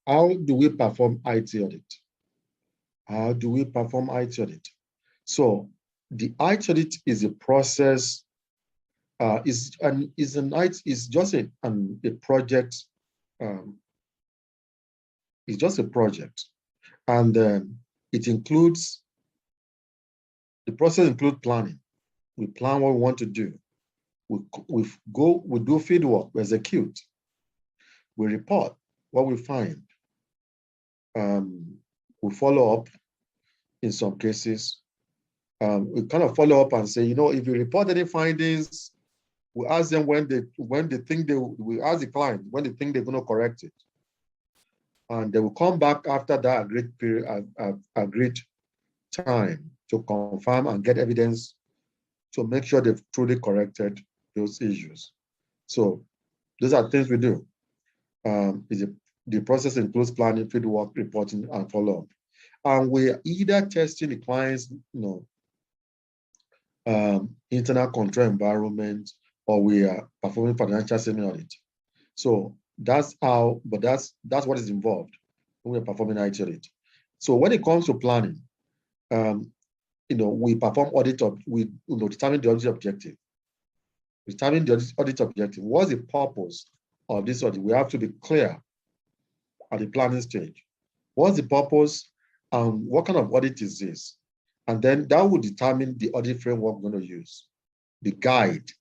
How do we perform IT audit? How do we perform IT audit? So the IT audit is a process, is just a project, um, it's just a project. And it includes, the process includes planning. We plan what we want to do. We do field work, we execute, we report what we find. We follow up in some cases. We kind of follow up and say, if you report any findings, we ask them we ask the client when they think they're going to correct it. And they will come back after that agreed period, agreed time to confirm and get evidence to make sure they've truly corrected those issues. So those are things we do. The process includes planning, field work, reporting, and follow-up. And we're either testing the client's internal control environment, or we are performing financial statement audit. So that's what is involved when we're performing IT audit. So when it comes to planning, we perform audit we determine the audit objective. Determine the audit objective. What's the purpose of this audit? We have to be clear at the planning stage. What's the purpose and what kind of audit is this? And then that will determine the audit framework we're going to use, the guide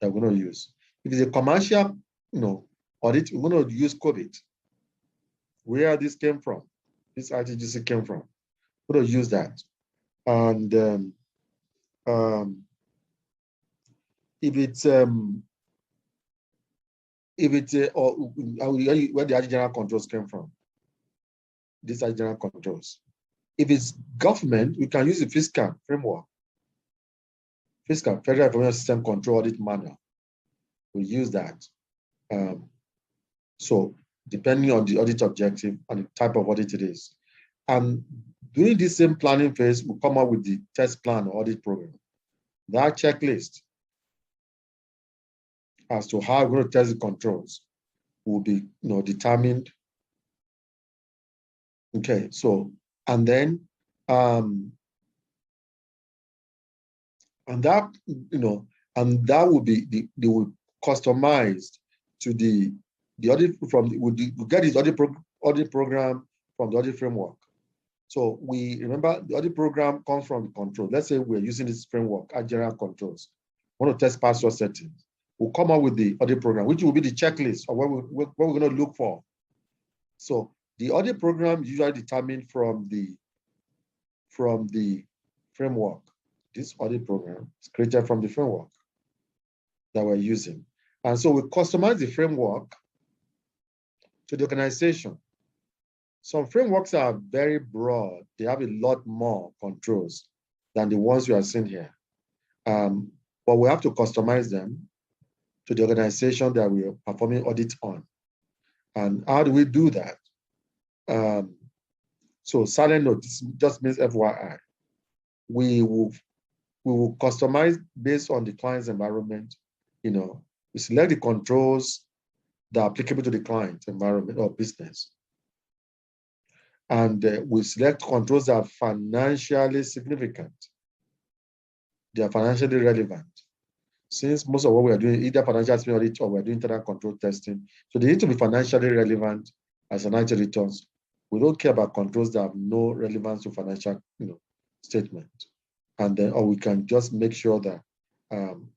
that we're going to use. If it's a commercial, audit, we're going to use COVID. Where this came from, this ITGC came from, we're going to use that. And if it's where the general controls came from, these are general controls. If it's government, we can use the fiscal framework. Fiscal, Federal Information System Control Audit Manual. We use that. So depending on the audit objective and the type of audit it is. And during this same planning phase, we come up with the test plan or audit program. That checklist as to how we're going to test the controls will be determined. Okay, so and then and that will be they will customized to the audit from we get this audit program from the audit framework. So we remember the audit program comes from the control. Let's say we're using this framework as general controls. We want to test password settings. We'll come up with the audit program, which will be the checklist of what we're going to look for. So the audit program is usually determined from the framework. This audit program is created from the framework that we're using. And so we customize the framework to the organization. Some frameworks are very broad. They have a lot more controls than the ones we are seeing here. But we have to customize them to the organization that we are performing audit on. And how do we do that? So silent note, this just means FYI. We will customize based on the client's environment. We select the controls that are applicable to the client environment or business. And we select controls that are financially significant. They are financially relevant. Since most of what we are doing, either financial statement audit or we're doing internal control testing, so they need to be financially relevant as financial returns. We don't care about controls that have no relevance to financial statement. And then, or we can just make sure that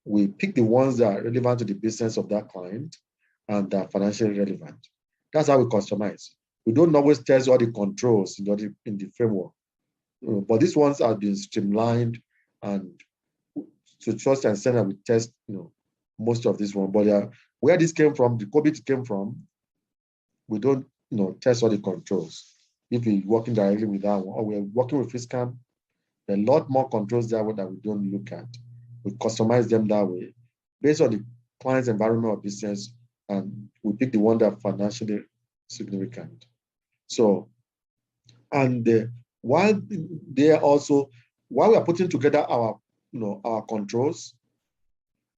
we pick the ones that are relevant to the business of that client and that are financially relevant. That's how we customize. We don't always test all the controls in the framework, but these ones have been streamlined, and to trust and send, we test most of this one. But where this came from, the COVID came from, we don't test all the controls. If we're working directly with that one, or we're working with fiscal, there are a lot more controls there that we don't look at. We customize them that way based on the client's environment or business, and we pick the one that are financially significant. So, and while we are putting together our controls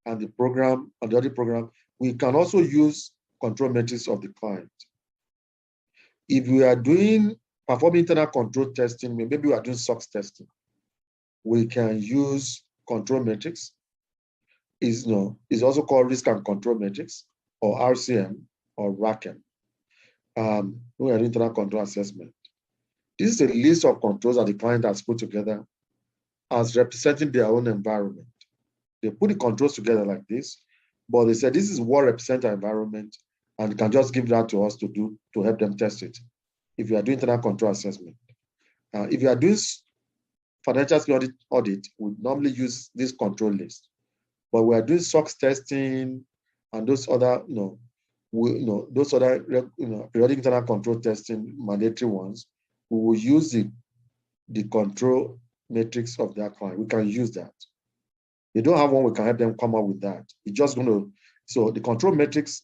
and the program and the audit program, we can also use control metrics of the client. if we are performing internal control testing, maybe we are doing SOX testing, we can use control metrics. Is also called risk and control metrics, or RCM, or RACM. We are doing internal control assessment. This is a list of controls that the client has put together as representing their own environment. They put the controls together like this, but they said this is what represents our environment, and can just give that to us to help them test it. If you are doing internal control assessment, if you are doing financial audit, we normally use this control list. But we are doing SOX testing and those other, those other, periodic internal control testing, mandatory ones. We will use the control matrix of that client. We can use that. They don't have one, we can help them come up with that. It's just going to, so the control matrix,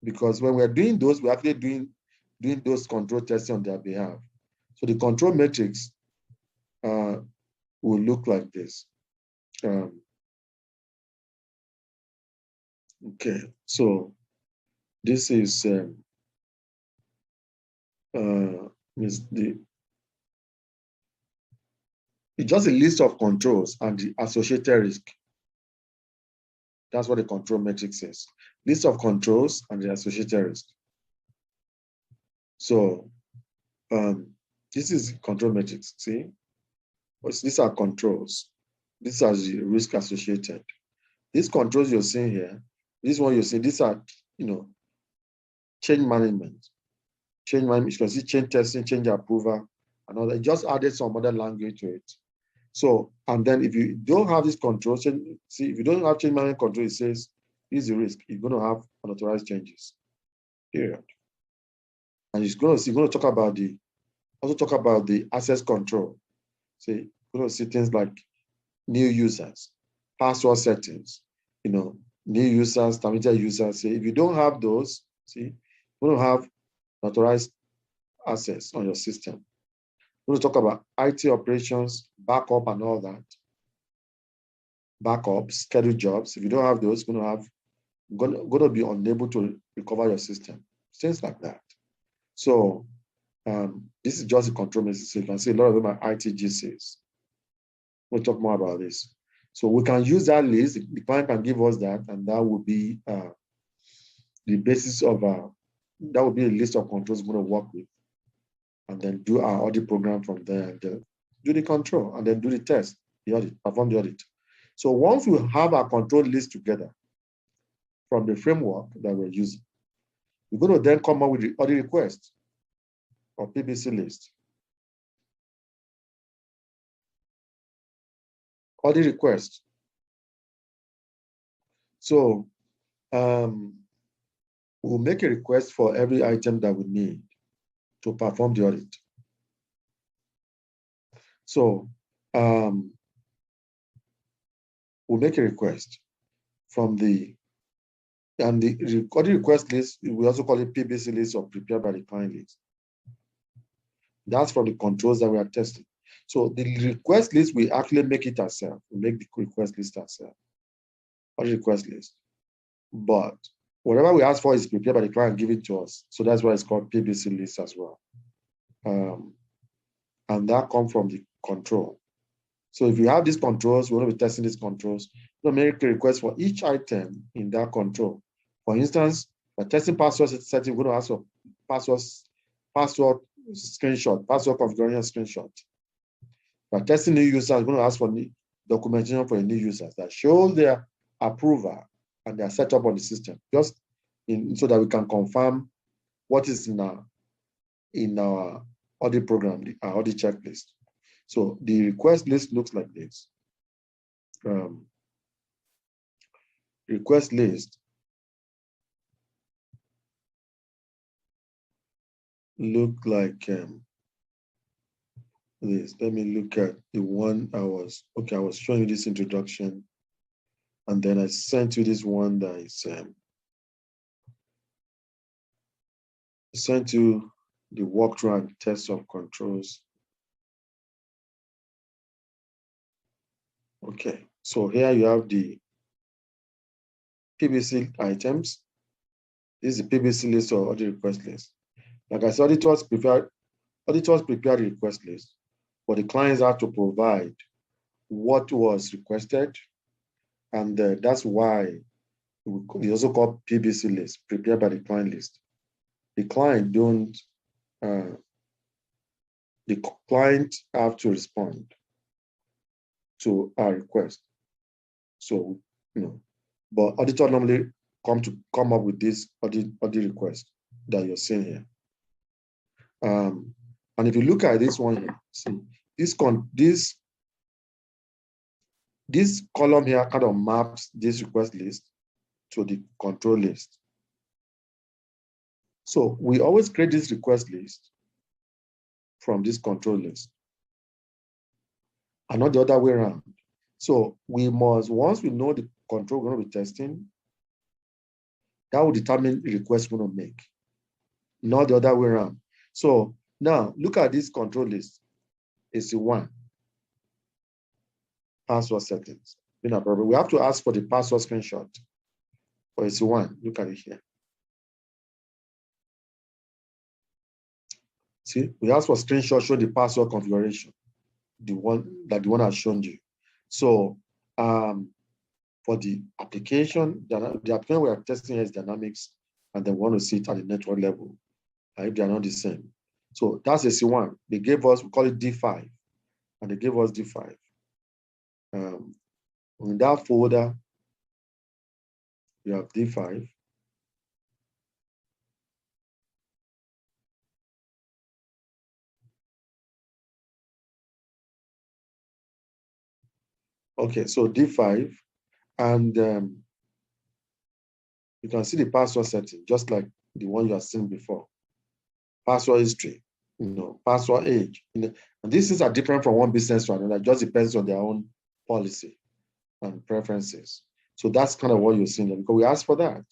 because when we're doing those, we're actually doing those control testing on their behalf. So the control matrix will look like this. Okay, so this is it's just a list of controls and the associated risk. That's what the control matrix says. List of controls and the associated risk. So this is control matrix. See, these are controls. These are the risk associated. These controls you're seeing here, this one you're seeing, these are, change management. Change management, you can see change testing, change approval, and all that. Just added some other language to it. So, and then if you don't have this control, see, if you don't have change management control, it says, this is the risk. You're going to have unauthorized changes, period. And you're going to talk about the access control. See, you're going to see things like new users, password settings, new users, terminated users. See, if you don't have those, see, you're going to have unauthorized access on your system. We're going to talk about IT operations, backup, and all that. Backups, scheduled jobs. If you don't have those, going to be unable to recover your system. Things like that. So this is just a control message. So you can see a lot of them are ITGCs. We'll talk more about this. So we can use that list. The client can give us that, and that will be the basis of that will be a list of controls we're going to work with, and then do our audit program from there, and do the control, and then do the test, the audit, perform the audit. So once we have our control list together from the framework that we're using, we're going to then come up with the audit request or PBC list. Audit request. So we'll make a request for every item that we need to perform the audit. So we'll make a request from the audit request list. We also call it PBC list or prepared by the client list. That's from the controls that we are testing. So the request list, we actually make it ourselves. We make the request list ourselves, audit request list. But whatever we ask for is prepared by the client, give it to us. So that's why it's called PBC list as well. And that comes from the control. So if you have these controls, we want to be testing these controls. We'll make a request for each item in that control. For instance, by testing password setting, we're going to ask for password screenshot, password configuration screenshot. By testing new users, we're going to ask for documentation for a new users that shows their approval and their setup on the system, just so that we can confirm what is in our audit program, our audit checklist. So the request list looks like this. Request list look like this. Let me look at the one I was showing you this introduction, and then I sent you this one that is sent you the walkthrough and test of controls. Okay, so here you have the PBC items. This is the PBC list or audit request list. Like I said, auditors prepare the request list, but the clients have to provide what was requested, and that's why it's also called PBC list, prepared by the client list. The client don't, uh, the client have to respond to our request. So, but auditor normally come up with this audit request that you're seeing here. And if you look at this one here, see this column here kind of maps this request list to the control list. So we always create this request list from this control list, and not the other way around. So we must, once we know the control we're going to be testing, that will determine the request we're going to make, not the other way around. So now look at this control list. It's the one. Password settings. We have to ask for the password screenshot for it's one. Look at it here. See, we ask for screenshot showing the password configuration, the one I've shown you. So for the application we are testing is dynamics, and they want to see it at the network level, if they are not the same. So that's a C1. They gave us, we call it D5, and they gave us D5. In that folder, we have D5. Okay, so D5, and you can see the password setting, just like the one you have seen before. Password history, password age. And these things are different from one business to another. It just depends on their own policy and preferences. So that's kind of what you're seeing there, because we asked for that.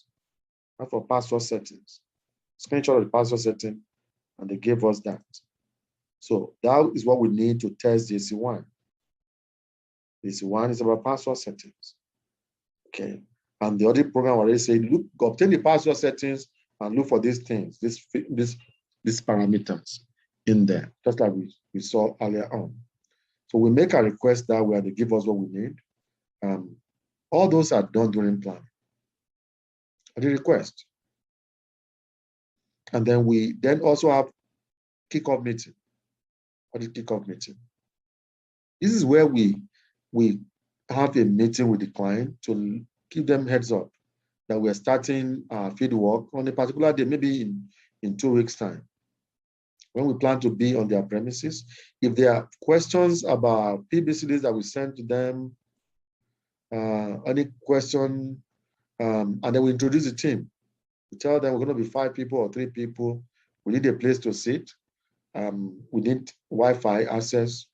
Asked for password settings. Screenshot of the password setting, and they gave us that. So that is what we need to test the AC1. The AC1 is about password settings. Okay. And the audit program already said, look, obtain the password settings and look for these things, these parameters in there, just like we saw earlier on. So we make a request that way, and they give us what we need. All those are done during planning. The request. And then we also have kickoff meeting, audit kickoff meeting. This is where we have a meeting with the client to give them heads up that we're starting field work on a particular day, maybe in 2 weeks' time, when we plan to be on their premises. If there are questions about PBCDs that we send to them, any question, and then we introduce the team. We tell them we're going to be 5 people or 3 people. We need a place to sit. We need Wi-Fi access.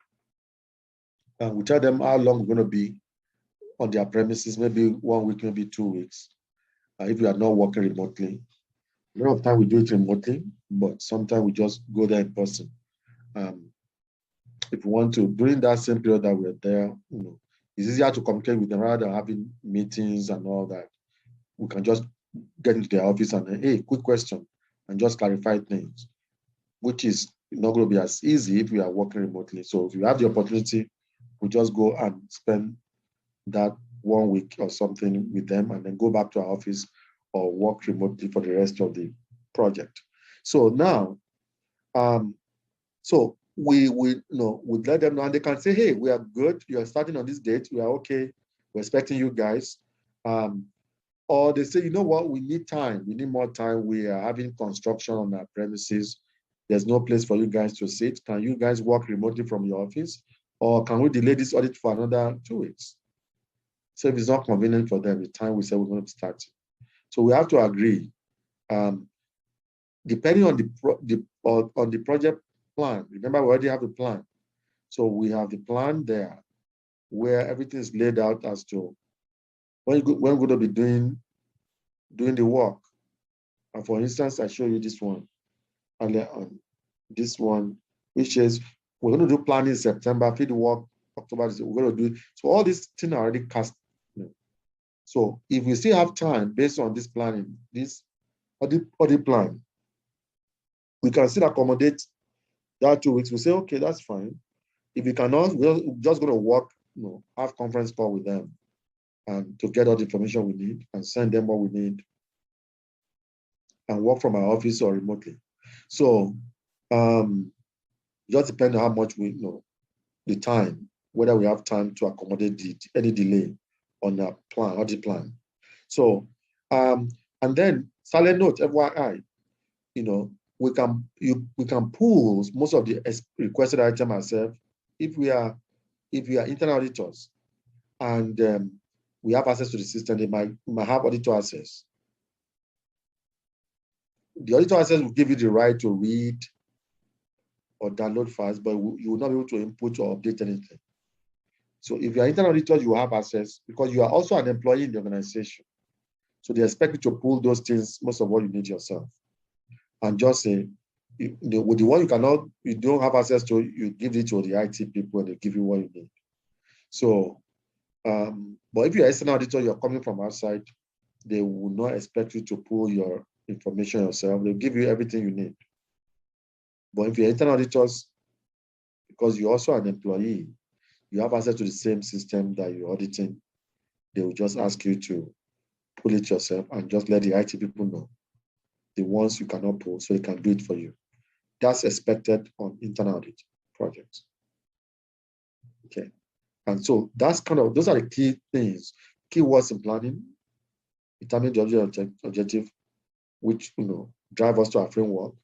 We tell them how long we're going to be on their premises, maybe 1 week, maybe 2 weeks, if we are not working remotely. A lot of time we do it remotely, but sometimes we just go there in person. If we want to, during that same period that we're there, it's easier to communicate with them rather than having meetings and all that. We can just get into their office and, hey, quick question, and just clarify things, which is not going to be as easy if we are working remotely. So if you have the opportunity, we just go and spend that 1 week or something with them, and then go back to our office or work remotely for the rest of the project. So now, so we let them know, and they can say, hey, we are good. You are starting on this date. We are okay. We're expecting you guys. Or they say, you know what, we need time. We need more time. We are having construction on our premises. There's no place for you guys to sit. Can you guys work remotely from your office? Or can we delay this audit for another 2 weeks? So if it's not convenient for them, the time we say we're going to start. So we have to agree. Depending on the project plan, remember we already have a plan. So we have the plan there where everything is laid out as to when we're going to be doing the work. And for instance, I show you this one earlier on. This one, which is we're going to do planning in September, field work October. We're going to do so. All these things are already cast. So if we still have time based on this planning, this audit plan, we can still accommodate that 2 weeks. We say, okay, that's fine. If we cannot, we're just going to work, have conference call with them and to get all the information we need and send them what we need and work from our office or remotely. So just depends on how much we know, the time, whether we have time to accommodate any delay on the plan, audit plan. So, and then silent note, FYI, we can pull most of the requested item ourselves if we are internal auditors and we have access to the system. They might have auditor access. The auditor access will give you the right to read or download files, but you will not be able to input or update anything. So if you are internal auditor, you have access because you are also an employee in the organization. So they expect you to pull those things, most of what you need yourself. And just say, with the one you don't have access to, you give it to the IT people and they give you what you need. So, but if you're an external auditor, you're coming from outside, they will not expect you to pull your information yourself. They'll give you everything you need. But if you're internal auditors, because you're also an employee, you have access to the same system that you're auditing, they will just ask you to pull it yourself and just let the IT people know the ones you cannot pull, so they can do it for you. That's expected on internal audit projects. Okay. And so those are the key things, keywords in planning, determine the objective, which drive us to our framework,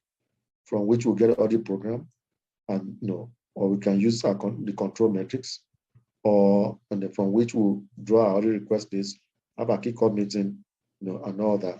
from which we'll get an audit program, and or we can use the control metrics, and then from which we'll draw our audit request list, have a kickoff meeting, and all that.